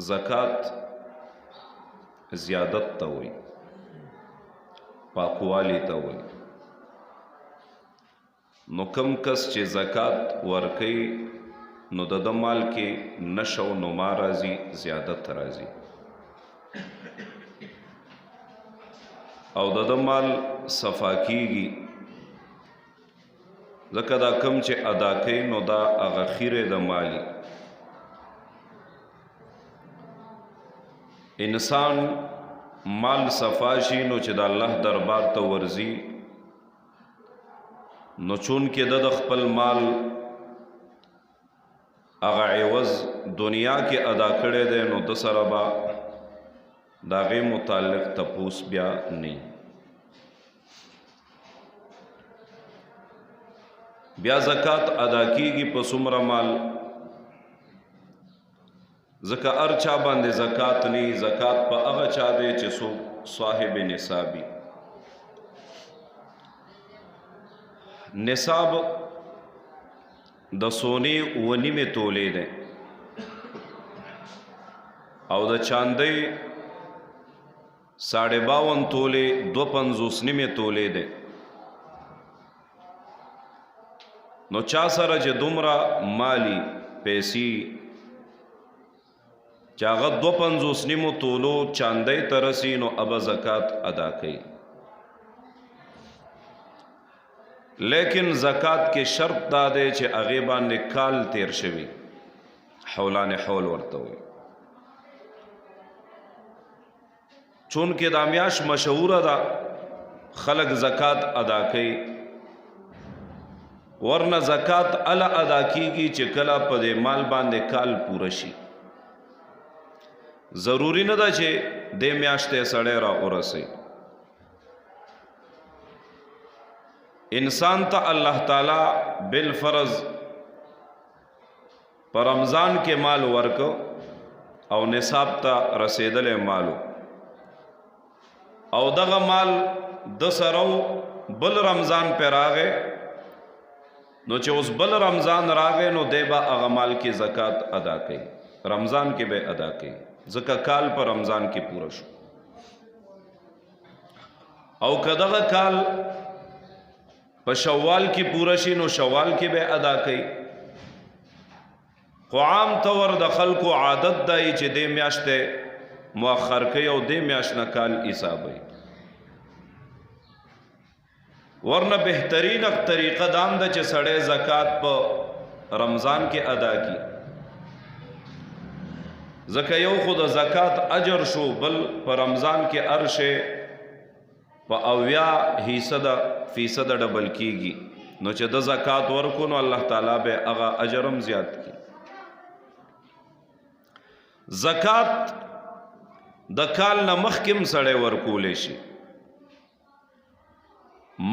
زکات زیادت ته وایي، پاکوالی ته وایي. نو کم کس چې زکات ورکوي نو د ده مال کې نشه و نما راځي، زیادت راځي، او د ده مال صفا کیږي. ځکه دا کم چې ادا کوي نو دا هغه خیره د مالی. انسان مال صفا شي نو چې د الله دربار ته ورځي، نو چون کې د خپل مال هغه عوض دنیا کې ادا کړی دی، نو د سره به د هغې متعلق تپوس بیا نه. بیا زکات ادا کیږي په څومره مال، ځکه هر چا باندې زکات نه، زکات په هغه چا دی چې څوک صاحب نصابي. نصاب د سونې 9.5 تولې دی، او د چاندۍ 52.5 تولې 2.50 تولې دی. نو چا سره چې دومره مالی پیسې چې هغه 2.50 تولو چاندۍ ته رسي، نو ابه زکات ادا کوي. لیکن زکات کې شرط دا دی چې هغې باندې کال تیر شوي، حولان حول ورته وي. چونکې دا میاشت مشهوره ده، خلق زکات ادا کوي، ورنه زکات اله ادا کیږي چې کله په دې مال باندې کال پوره شي. ضروری نه ده چې دې میاشتې سړی را ورسوي. انسان ته الله تعالی بالفرض پر رمضان کې مال ورکو او نصاب ته رسیدلې مالو، او دغه مال د سره بل رمضان پر راغی، نو چې اوس بل رمضان راغی نو دی به هغه مال کې زکات ادا کوي، رمضان کې به ادا کوي، ځکه کال په رمضان کې پوره شو. او که دغه کال په شوال کې پوره شي نو شوال کې به ادا کوي. خو عام طور د خلکو عادت دی چې دې میاشتې مؤخر کوي او دې میاشت نه کال حسابوي. ورنه بهترین طریقه دام ده چې سړی زکات په رمضان کې ادا کی، ځکه یو خو د زکات اجر شو، بل په رمضان کې هر شی په 90% ډبل کیږي. نو چې د زکات ورکو نو الله تعالی به هغه اجرم زیات کی. زکات د کال نه مخکې سړی ورکولی شي.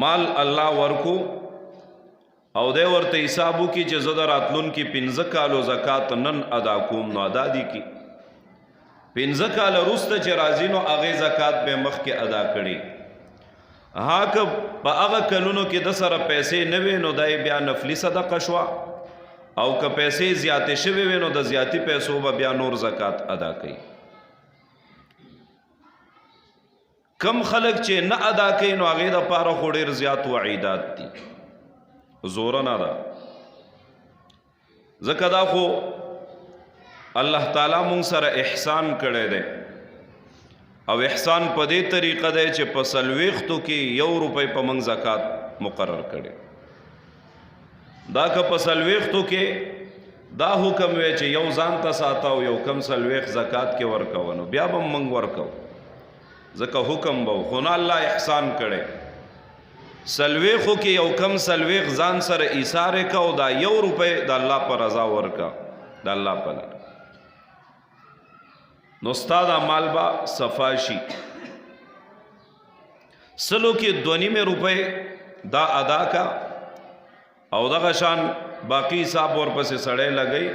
مال الله ورکو او دی ورته حساب وکړي چې زه د راتلونکي 15 کالو زکات نن ادا کوم، نو ادا دي کی. 15 کال وروسته چې راځي نو هغې زکات به مخکې ادا کړي. ها که په هغه کلونو کې د سره پیسې نه وي نو دی بیا نفلي صدقه شوه، او که پیسې زیاتې شوې وي نو د زیاتي پیسو به بیا نور زکات ادا کوي. کم خلق چې نه ادا کوي نو هغې دپاره خو ډېر زیات وعیدات دي، زوره نه ده. ځکه دا خو الله تعالی مونږ سره احسان کړی دی، او احسان په دې طریقه دی چې په 40 کې 1 روپۍ په مونږ زکات مقرر کړی. دا که په 40 کې دا حکم وی چې یو ځان ته ساته او یو کم 40 زکات کې ورکوه، نو بیا به مونږ ورکو، ځکه حکم به خو نه الله احسان کړی. 40 کې یو کم 40 ځان سره ایثار کا، او دا 1 روپۍ د الله په رضا ورکا، د الله په لار، نو ستا دا مال با صفا شي. 100 کې 2.5 روپۍ دا ادا کا، او دغه شان باقی حساب ورپسې سړی لګی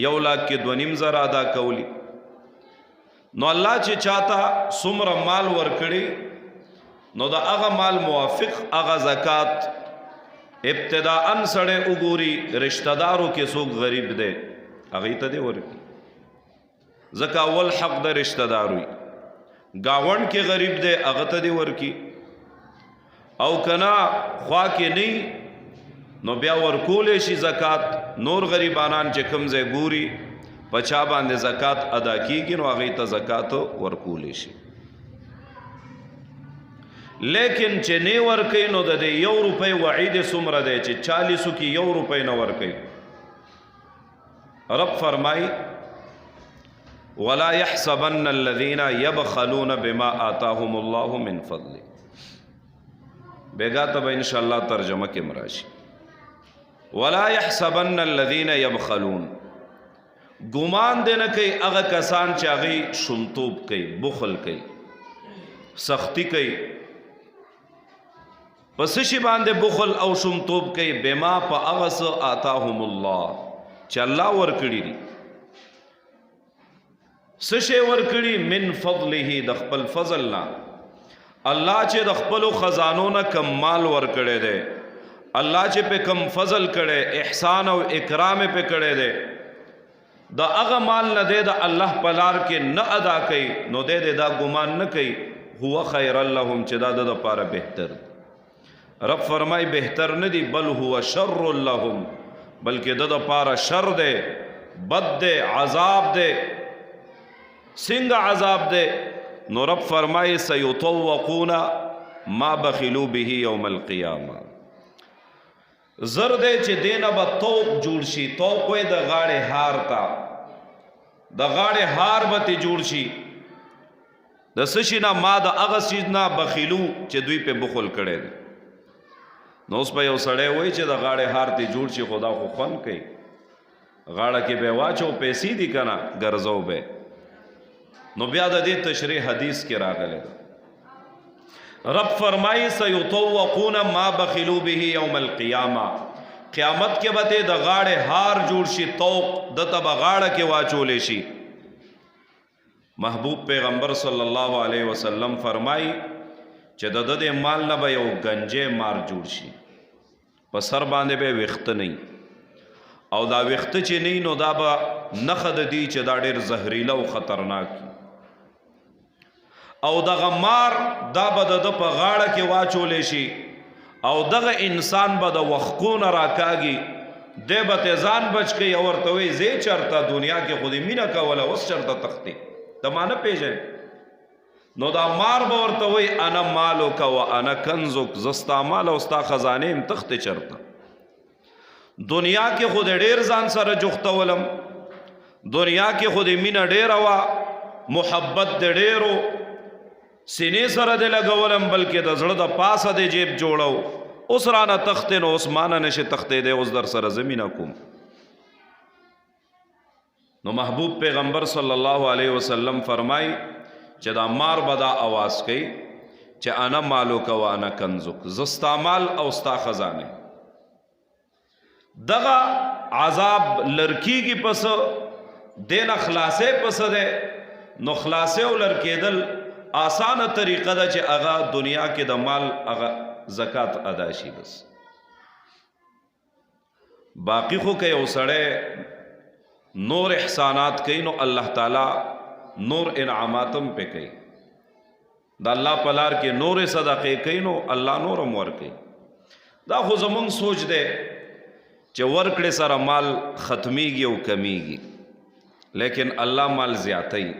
1 लाख کې 2.5 زره ادا کولی. نو الله چې چاته څومره مال ورکړي نو د هغه مال موافق هغه زکات ابتداءً سړی وګوري رشتہ دارو کې څوک غریب دی هغې ته دې ورکړي. ځکه اول حق د رشتہ دار وي. گاونډ کې غریب دی هغه ته دې ورکي، او کنا خوا کې نه نو بیا ورکولی شي زکات. نور غریبانان چې کوم ځای ګوري په چا باندې زکات ادا کیږي نو هغوی ته زکات ورکولی شي. لیکن چې نه ورکوي نو د دې 1 روپۍ وعید څومره دی چې 40 کې 1 روپۍ نه ورکوي. رب فرمای ولا يحسبن الذين يبخلون بما آتاهم الله من فضله. بیگا ته به ان شاء الله ترجمه کې مراشي. ولا يحسبن الذين يبخلون، ګمان دې نه کوي هغه کسان چې هغوی شومتوب کوي، بخل کوي، سختی کوي. پس شي باندې بخل او شومتوب کوي؟ بما په هغه څه آتاهم الله چې الله ورکړي دي. څه شی ورکړي؟ من فضله، د خپل فضل نه. الله چې د خپلو خزانو نه کم مال ورکړی دی، الله چې په کم فضل کړی، احسان او اکرام په کړی دی، د هغه مال نه دی د الله په لار کې نه ادا کوي نو دی دا ګمان نه کوي هو خیر لهم چې دا د دپاره بهتر. رب فرمای بهتر نه دی، بل هو شر لهم، بلکې د دپاره شر دی، بد دی، عذاب دی. څنګه عذاب دی؟ نو رب فرمای سیطوقون ما بخلوا به یوم القیامه. زر دی چې دینه به توق جوړ شي. توق وی د غاړې هار تا، د غاړې هار به تی جوړ شي. د څه شي نه؟ ما د هغه څیز نه بخیلو چې دوی په بخل کړی دی. نو اوس به یو سړی وایي چې د غاړې هار تی جوړ شي، خدا خو خوند کوي، غاړه کې به واچو، پیسې دي که نه ګرځو به. نو بیا د دې تشریح حدیث کې راغلی ده. رب فرمائی سیطوقون ما بخلوا به یوم القیامه، قیامت کې به د غاړې هار جوړ شي، توق دته به غاړه کې واچولی شي. محبوب پیغمبر صلی الله علیه وسلم فرمائی چې د د مال نه به یو گنجې مار جوړ شي، په سر باندې به ویښته نه، او دا ویښته چې نه نو دا به نښه د دې چې دا ډېر زهریله او خطرناک، او دغه مار دا به د په غاړه کې واچولی شي، او دغه انسان به د وښکونه راکاږي، دی به تې ځان بچ کوي او ورته وایي زه چېرته دنیا کې خو دې مینه کوله، اوس چېرته تښتې، ته ما نه پېژنې. نو دا مار به ورته وایي انا مالک و انا کنزک، زه ستا مال او ستا خزانې یم، تښتې چېرته. دنیا کې خو دې ډېر ځان سره جوختولم، دنیا کې خو دې مینه ډېره وه، محبت دې ډېر و، سینې سره دې لګولم، بلکې د زړه د پاسه دې جیب جوړو، اوس رانه تختې نو اوس مانه نشي تختېدی، اوس در سره زه مینه کوم. نو محبوب پیغمبر صلی الله علیه وسلم فرمای چې دا مار به دا آواز کوي چې انا مالک و انا کنزک، زه ستا مال او ستا خزانه. دغه عذاب لرکیږي پس دین خلاصې پس ده. نو خلاصې او لرکېدل آسانه طریقه ده چې هغه دنیا کې د مال هغه زکات ادا شي. بس باقی خو که یو سړی نور احسانات کوي نو الله تعالی نور انعاماتم پہ کوي، د الله په لار کې نور صدقې کوي نو الله نورم ورکوي. دا خو زمونږ سوچ دی چې ورکړې سره مال ختمیږي او کمیږي، لیکن الله مال زیاتوي.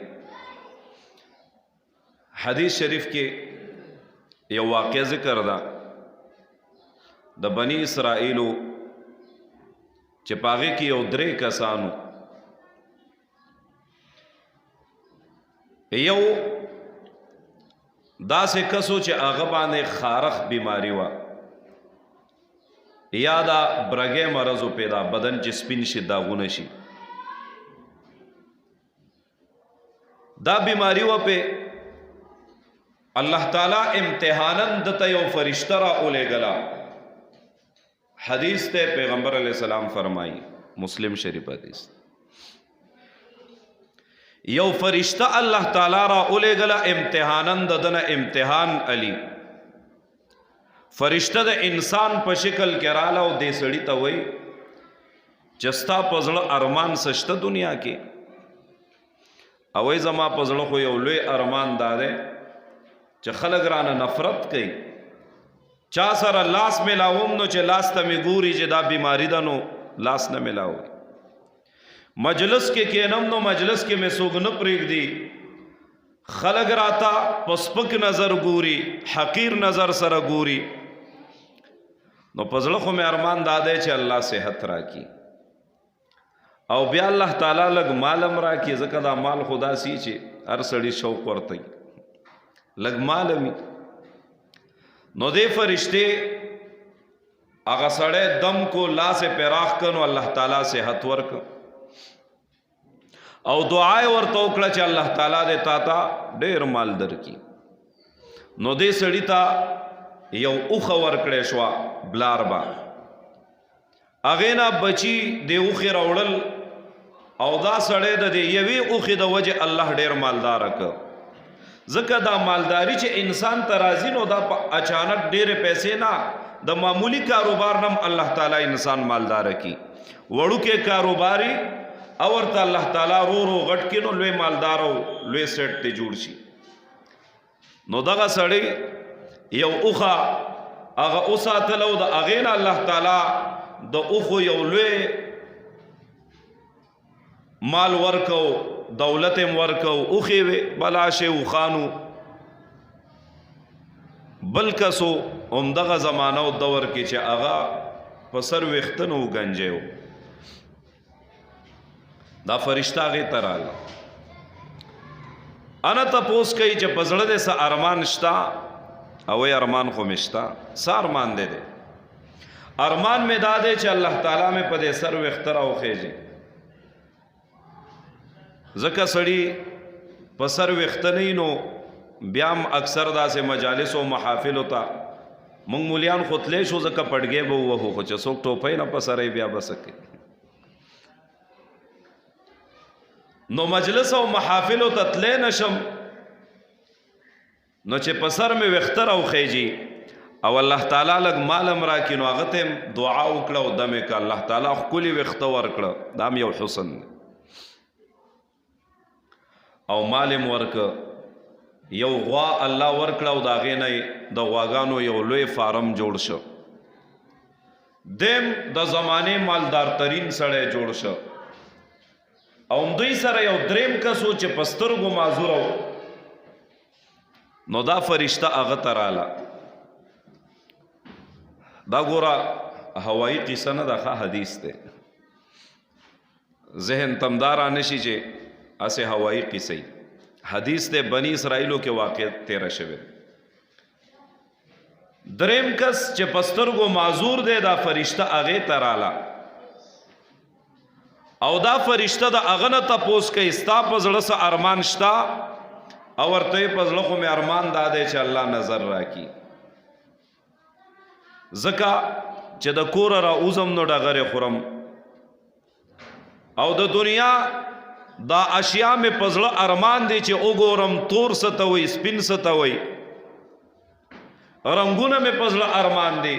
حدیث شریف کې یو واقعه ذکر ده د بنی اسرائیلو چې پاغې کې یو 3 کسانو، یو داسې کسو چې هغه باندې خارخ بیماری وه یا دا برګې مرضو پیدا، بدن چې سپین شي داغونه شي، دا بیماری وه په الله تعالی امتحانن دته یو فرشتہ را اولېږله. حدیث ته پیغمبر علیہ السلام فرمائی، مسلم شریف حدیث، یو فرشتہ اللہ تعالی را اولېږله امتحانن ددنه امتحان علی. فرشتہ د انسان په شکل کې رااله او دې سړي ته وایي چې ستا په زړه ارمان څه شته دنیا کې؟ او زما په زړه خو یو لوی ارمان دا دی چې خلک رانه نفرت کوي، چا سره لاس ملاوم نو چې لاس ته مې ګوري چې دا بیماری ده نو لاس نه ملاوي، مجلس کې کینم نو مجلس کې مې څوک نه پرېږدي، خلق راتا پسپک نظر ګوري، حقیر نظر سره ګوري. نو پزړه خو مې ارمان داده چې الله صحت راکړي او بیا الله تعالی لګ مالم راکړي، ځکه دا مال خدا سي چې هر سړي شوق ورته لګ مالمي. نو دې فرشته هغه سړی دم کو لاس پراخ کنو، الله تعالی صحت ورک او دعای ورته وکړه چې الله تعالی دې تا ته ډېر مال درکړي. نو دې سړي ته یو اوښه ورکړې شوه بلار به، هغې نه بچي دې اوښې راوړل او دا سړی د دې یوې اوښې د وجې الله ډېر مالداره کړ. ځکه دا مالداري چې انسان ته راځي نو دا په اچانک ډېرې پیسې نه، د معمولی کاروبار نم الله تعالی انسان مالداره کی، وړوکې کاروباري او ورته الله تعالی رو رو غټ کې نو لوی مالدار او لوی سیټ ته جوړ شي. نو دغه سړی یو اوښه هغه وساتله او د هغې نه الله تعالی د اوښو یو لوی مال ورکو، دولت هم ورکو، اوښې وې بلاشه اوښانو. بل کسو همدغه زمانه او دور کې چې هغه په سر ویښته نه و ګنجی و، دا فرشته هغې ته راغله. انا تپوس کوي چې په زړه دې څه ارمان شته؟ او ارمان خو مې شته. څه ارمان دی؟ ارمان مې دا دی چې الله تعالی مې په دې سر ویښته راوخیږي، ځکه سړي په سر ویښته نه نو بیا هم اکثر داسې مجالس او محافلو ته مونږ مولیان خو تلی شو، ځکه پډګې به ووهو، خو چې څوک ټوپۍ نه په سر یې بیا به څه کوي. نو مجلس او محافلو ته تلی نشم، نو چې په سر مې ویښته راوخیږي او الله تعالی لږ مال هم راکړي نو هغه ته هم دعا وکړه او دم یې کړه، الله تعالی ښکلي ویښته ورکړه، دا هم یو حسن دی. او مال هم ورکه، یو غوا الله ورکړه او د هغې نه د غواګانو یو لوی فارم جوړ شو. دیم د زمانې مالدار ترین سړی جوړ شو او دوی سره یو دریم کس و چې په سترګو معذور و. نو دا فرشته هغه ته راله. دا ګوره هوایي قصه نه ده، ښه حدیث دی، ذهن تمدار نشي چې اسې هوایي قصه حدیث ته بنی اسرائیلو کې واقع تیرا شوی. دریم کس چې پسترګو معذور دی دا فرشته هغې ته راله او دا فرشته د هغه نه تپوس کوي ستا په زړه څه ارمان شته؟ او ورته یې په زړه خو مې ارمان دا دی چې الله نظر راکړي، ځکه چې د کوره راوځم نو ډغرې خورم او د دنیا دا اشیاء میں پزړه ارمان دی چې وګورم تور څه ته وایي، سپین څه ته وایي، رنګونه مې پزړه ارمان دی،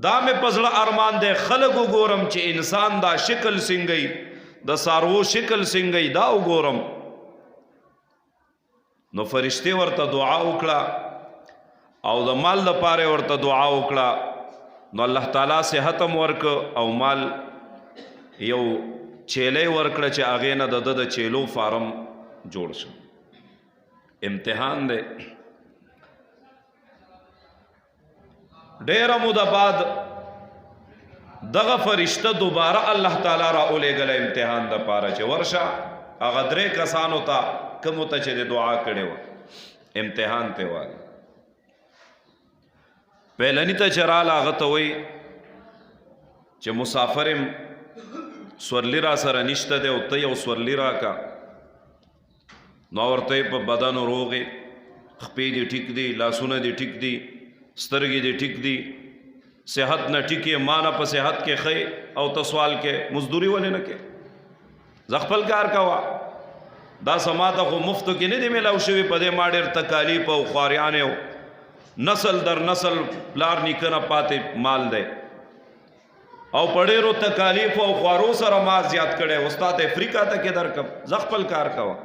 دا مې پزړه ارمان دی خلک وګورم چې انسان دا شکل څنګه د څاروو شکل څنګه دا وګورم. نو فرشتې ورته دعا وکړه او د مال لپاره ورته دعا وکړه، نو الله تعالی صحت هم ورکه او مال یو چیلې ورکړه چې هغې نه د ده د چیلو فارم جوړ شو. امتحان دی. ډېره موده بعد دغه فرشته دوباره الله تعالی را اولېږله امتحان دپاره چې ورشه هغه درې کسانو ته کومو ته چې د دعا کړې وه امتحان ته والی. پهلني ته چې راله هغه ته وایي چې مسافر یم، سورلی را سره نشته دی او ته یو سورلی راکا. نو ورته په بدن روغې، خپې دې ټیک دي، لاسونه دې ټیک دي، سترګې دې ټیک دي، صحت نه ټیک یې، ما نه په صحت کې ښه او ته سوال کې مزدوري ولې نه کې؟ زه خپل کار کوه، دا سما ته خو مفتو کې نه دی میلاو شوي، په دې ما ډېر تکالیف او خواریانې او نسل در نسل پلار نیکه نه پاتې مال دی. او په ډېرو تکالیف او خوارو سره ما زیات کړی استاد افریقا ته کې درکم زه خپل کار کوه.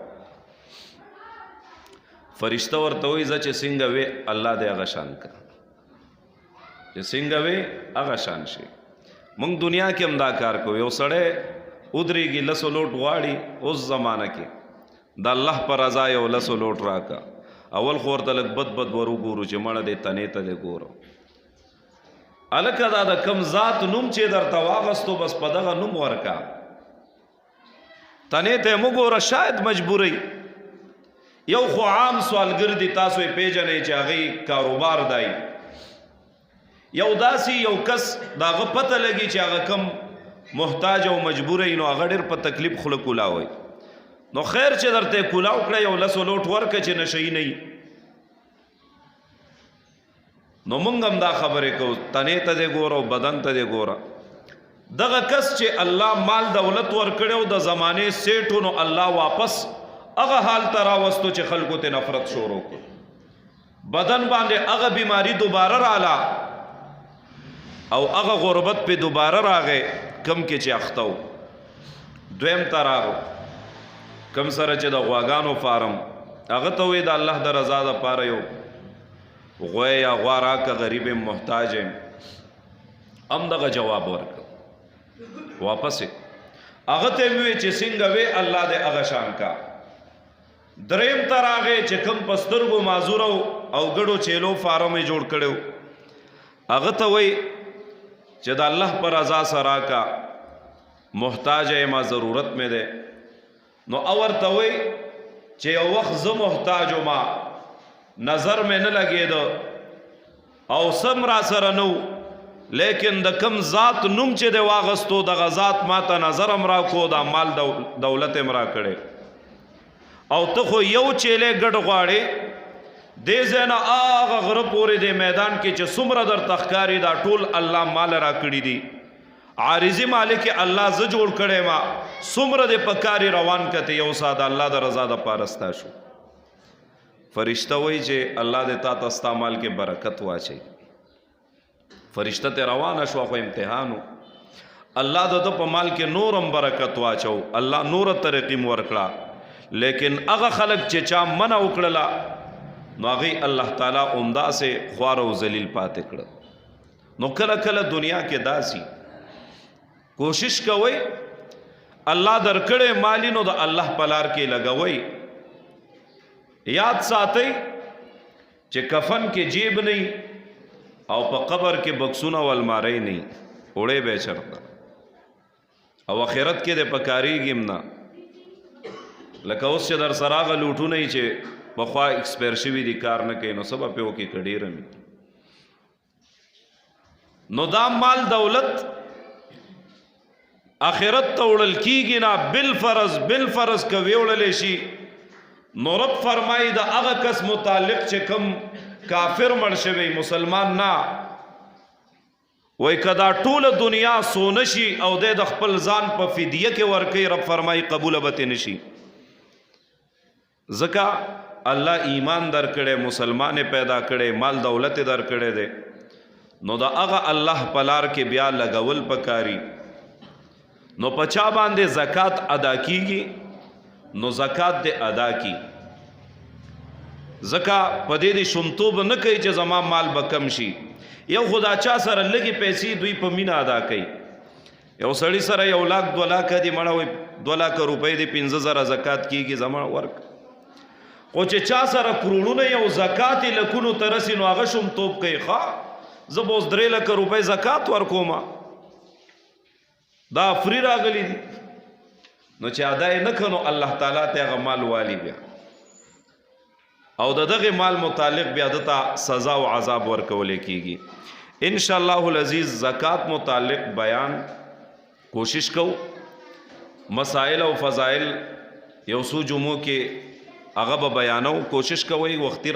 فرشته ورته وایي زه چې څنګه وې الله دې هغه شان کا چې څنګه وې هغه شان شي. موږ دنیا کې هم دا کار کوو. یو سړی ودرېږي لسو لوټ غواړي اوس زمانه کې د الله په رضا یو لسو لوټ راکا اول خو ورته لږ بد بد ور وګورو چې مړه دې تنې ته دې ګورو هلکه دا د کم ذات نوم چې درته واغستو بس په دغه نوم ورکا تنې ته یې مه ګوره شاید مجبورئ. یو خو عام سوالګر دي تاسو یې پیژنئ چې هغې کاروبار دی. یو داسې یو کس د هغه پته لګي چې هغه کم محتاج او مجبوری نو هغه ډېر په تکلیف خوله کولاوئ نو خیر چې درته کولاو کړی یو لسو لوټ ورکړه چې نشهیي نه وي. نو موږ هم دا خبرې کوو تنې ته دې ګوره او بدن ته دې ګوره. دغه کس چې الله مال دولت ورکړی او د زمانې سیټو نو الله واپس هغه حال ته راوستو چې خلکو ته نفرت شروع کړو. بدن باندې هغه بیماری دوباره راله او هغه غربت په دوباره راغی کم کې چې اخته و. دویم ته راغو کم سره چې د غواګانو فارم هغه ته وایي د الله د رضا دپاره یو غوی یا غوا راکه غریب یم محتاج یم هم دغه جواب ورکړه واپس یې هغه ته یې ووایي چې څنګه وې الله دې هغه شان کا. دریم ته راغی چې کم په سترګو معذور او ګډو چیلو فارم یې جوړ کړی و هغه ته وایي چې د الله پر رضا سره کا محتاج ما ضرورت میں دے نو اور توئی چې یو وخت زه محتاج ما نظر میں نه لګېده او سم را سره نو لیکن د کم ذات نوم چې دی واغستو دغه ذات ما ته نظر هم راکو دا مال دولت هم را کړی او ته خو یو چیلې ګډ غواړې دې ځای نه هغه غره پورې دې میدان کې چې څومره درته ښکاري دا ټول الله مال را کړي دي عارضي مالک الله زه جوړ کړی ما څومره دې په کاري روان کته یو ساده الله د رضا دپاره ستا شو. فرشته وایي چې الله دې تا ته ستا مال کې برکت واچوي. فرشته ته روانه شوه خو امتحان و الله د ده په مال کې نور هم برکت واچو الله نوره ترقیم ورکړه لیکن هغه خلک چې چا منع وکړله نو هغې الله تعالی همداسې خوار او ذلیل پاتې کړه. نو کله کله دنیا کې داسي کوشش کوئ الله درکړی مالی نو د الله په لار کې لګوئ. یاد ساتئ چې کفن کې جیب نه او په قبر کې بکسونه او الماری نه وړې به چرته او آخرت کې د پکارېږي هم نه لکه اوس چې در سره هغه لوټونه یي چې پخوا ایکسپایر شوي دي کار نه کوي نو څه به پې وکړي که ډېره مي نو دا مال دولت آخرت ته وړل کیږي نه بالفرض که ویوړلی شي نو رب فرمایي د هغه کس متعلق چې کم کافر مړ شوی مسلمان نه وای که دا ټوله دنیا سونه شي او د خپل ځان په فدیه کې ورکوي رب فرمایي قبوله به ترې نه شي. ځکه الله ایمان در کړی مسلمان پیدا کړی مال دولت در کړی دی نو د هغه الله په لار کې بیا لګول پکاري. نو پچا باندې زکات ادا کیږي نو زکات دې ادا کی زکا پدې دې شومتوب نه کوي چې زما مال به کم شي. یو خدا چا سره لګي پیسې دوی په مینا ادا کوي. یو سړی سره 1 लाख 2 लाख دی مړه وي 2 लाख روپۍ دی 15000 زکات کیږي زما ورک خو چې چا سره کروڑونه یو زکات لکونو ترسي نو هغه شومتوب کوي ښه زه به اوس 3 لک روپۍ زکات ورکوما دا فری راغلی دي نو چې ادا یې نه کړو الله تعالی ته هغه مال والی بیا او دغه مال متعلق بیا دته سزا او عذاب ورکول کیږي. ان شاء الله العزیز زکات متعلق بیان کوشش کو مسائل او فضائل یو سو جمعو کې هغه بیانو کوشش کوي وختي